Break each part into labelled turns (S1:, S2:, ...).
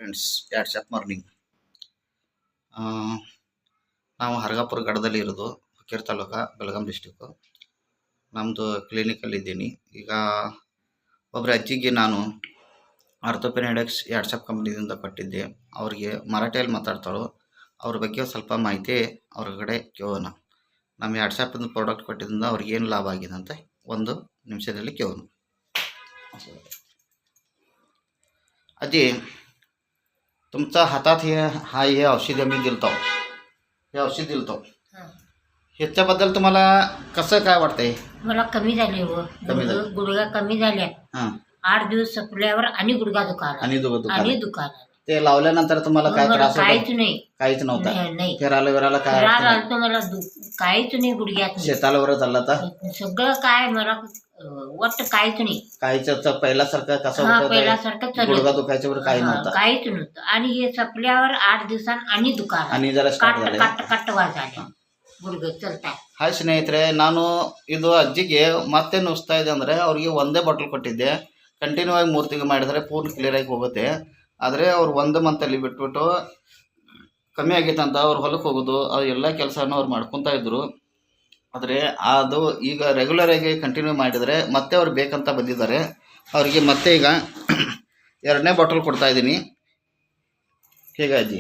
S1: Friends, WhatsApp morning. ನಾವು ಹರಗಾಪುರ ಗಡದಲ್ಲಿ ಇರೋದು, Hukkeri taluk, Belgaum district. ನಮ್ಮದು ಕ್ಲಿನಿಕಲ್ಲಿದ್ದೀನಿ. ಈಗ ಒಬ್ಬರ ಅಜ್ಜಿಗೆ ನಾನು ಆರ್ಥೋಪೆಡಿಕ್ಸ್ ವಾಟ್ಸಪ್ ಕಂಪ್ನಿಯಿಂದ ಕೊಟ್ಟಿದ್ದೆ. ಅವ್ರಿಗೆ ಮರಾಠಿಯಲ್ಲಿ ಮಾತಾಡ್ತಾರೋ, ಅವ್ರ ಬಗ್ಗೆ ಸ್ವಲ್ಪ ಮಾಹಿತಿ ಅವ್ರ ಕೇಳೋಣ. ನಮ್ಮ ವಾಟ್ಸಪ್ಪಿಂದ ಪ್ರಾಡಕ್ಟ್ ಕೊಟ್ಟಿದ್ದರಿಂದ ಅವ್ರಿಗೆ ಏನು ಲಾಭ ಆಗಿದೆ ಅಂತ ಒಂದು ನಿಮಿಷದಲ್ಲಿ ಕೇಳೋಣ. आजी, तुमचा हातात हे औषध आम्ही दिलतो, हे औषध दिलतो, ह्याच्याबद्दल तुम्हाला कसं काय वाटतंय?
S2: मला कमी झाले हो, गुडघा कमी झाल्या. 8 दिवस संपल्यावर आणि गुडघा दुखायला. ते लावल्यानंतर तुम्हाला काय त्रास होता? काहीच नव्हता. फिरायला काय मला काहीच नाही गुडघ्यात.
S1: शेताला वर चालला तर
S2: सगळं काय मला वाटत काहीच नाही.
S1: काहीच पहिल्यासारखं कसं होतं?
S2: पहिल्यासारखं
S1: गुडघा दुखायच्या वर काही नव्हतं.
S2: काहीच नव्हतं. आणि हे संपल्यावर 8 दिवसांनी आणि दुखायला,
S1: आणि जरा स्टार्ट झाले,
S2: ಕಟ್ ವಾಜಾಲೆ ಗುಡ್ಗ ಚಲ್ತಾ.
S1: ಹಾಯ್ ಸ್ನೇಹಿತರೆ, ನಾನು ಇದು ಅಜ್ಜಿಗೆ ಮತ್ತೆ ನುಸ್ತಾ ಇದೆ ಅಂದರೆ ಅವ್ರಿಗೆ ಒಂದೇ ಬಾಟಲ್ ಕೊಟ್ಟಿದ್ದೆ. ಕಂಟಿನ್ಯೂ ಆಗಿ 3 ತಿಂಗಳು ಮಾಡಿದರೆ ಪೂರ್ಣ ಕ್ಲಿಯರ್ ಆಗಿ ಹೋಗುತ್ತೆ. ಆದರೆ ಅವ್ರು 1 ಮಂತಲ್ಲಿ ಬಿಟ್ಬಿಟ್ಟು ಕಮ್ಮಿ ಆಗೈತೆ ಅಂತ ಅವ್ರು ಹೊಲಕ್ಕೆ ಹೋಗೋದು, ಅದು ಎಲ್ಲ ಕೆಲಸನೂ ಅವ್ರು ಮಾಡ್ಕೊತಾ ಇದ್ರು. ಆದರೆ ಅದು ಈಗ ರೆಗ್ಯುಲರ್ ಆಗಿ ಕಂಟಿನ್ಯೂ ಮಾಡಿದರೆ ಮತ್ತೆ ಅವ್ರು ಬೇಕಂತ ಬಂದಿದ್ದಾರೆ. ಅವರಿಗೆ ಮತ್ತೆ ಈಗ 2ನೇ ಬಾಟಲ್ ಕೊಡ್ತಾ इದ್ದೀನಿ. हे का आजी,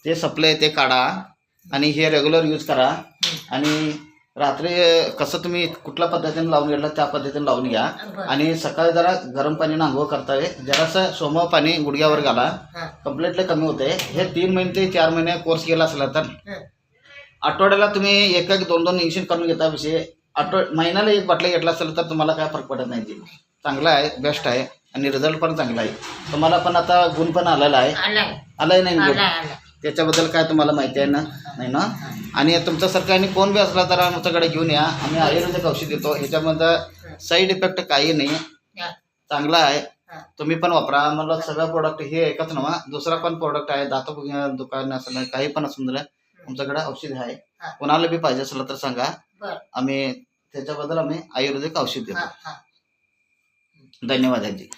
S1: ते सप्लाय ते काढा आणि हे रेग्युलर यूज करा. आणि रात्री कसं तुम्ही कुठल्या पद्धतीने लावून घेतलं त्या पद्धतीने लावून घ्या. आणि सकाळी जरा गरम पाणीनं आंघोळ करताय, जरासं सोमं पाणी गुडघ्यावर घाला, कम्प्लिटली कमी होते. हे 3 महिने ते 4 महिने कोर्स केला असला तर आठवड्याला तुम्ही 1-2 इंजेक्शन करून घेता. विषय महिन्याला 1 बाटली घेतला असेल तर तुम्हाला काय फरक पडत नाही. चांगला आहे, बेस्ट आहे आणि रिझल्ट पण चांगला आहे. तुम्हाला पण आता गुण पण आलेला आहे. आलाय नाही गुण? त्याच्याबद्दल काय तुम्हाला माहिती आहे ना? नाही ना? आणि तुमच्यासारखं कोण बी असला तर आमच्याकडे घेऊन या. आम्ही आयुर्वेदिक औषध देतो. ह्याच्यामध्ये साईड इफेक्ट काही नाही, चांगला आहे. तुम्ही पण वापरा. मला सगळं प्रोडक्ट हे एकच नव्हा, दुसरा पण प्रोडक्ट आहे. दात दुकान असलं काही पण असू दे, आमच्याकडे औषध आहे. कोणाला बी पाहिजे असलं तर सांगा, आम्ही त्याच्याबद्दल आम्ही आयुर्वेदिक औषध देतो. धन्यवाद आजी.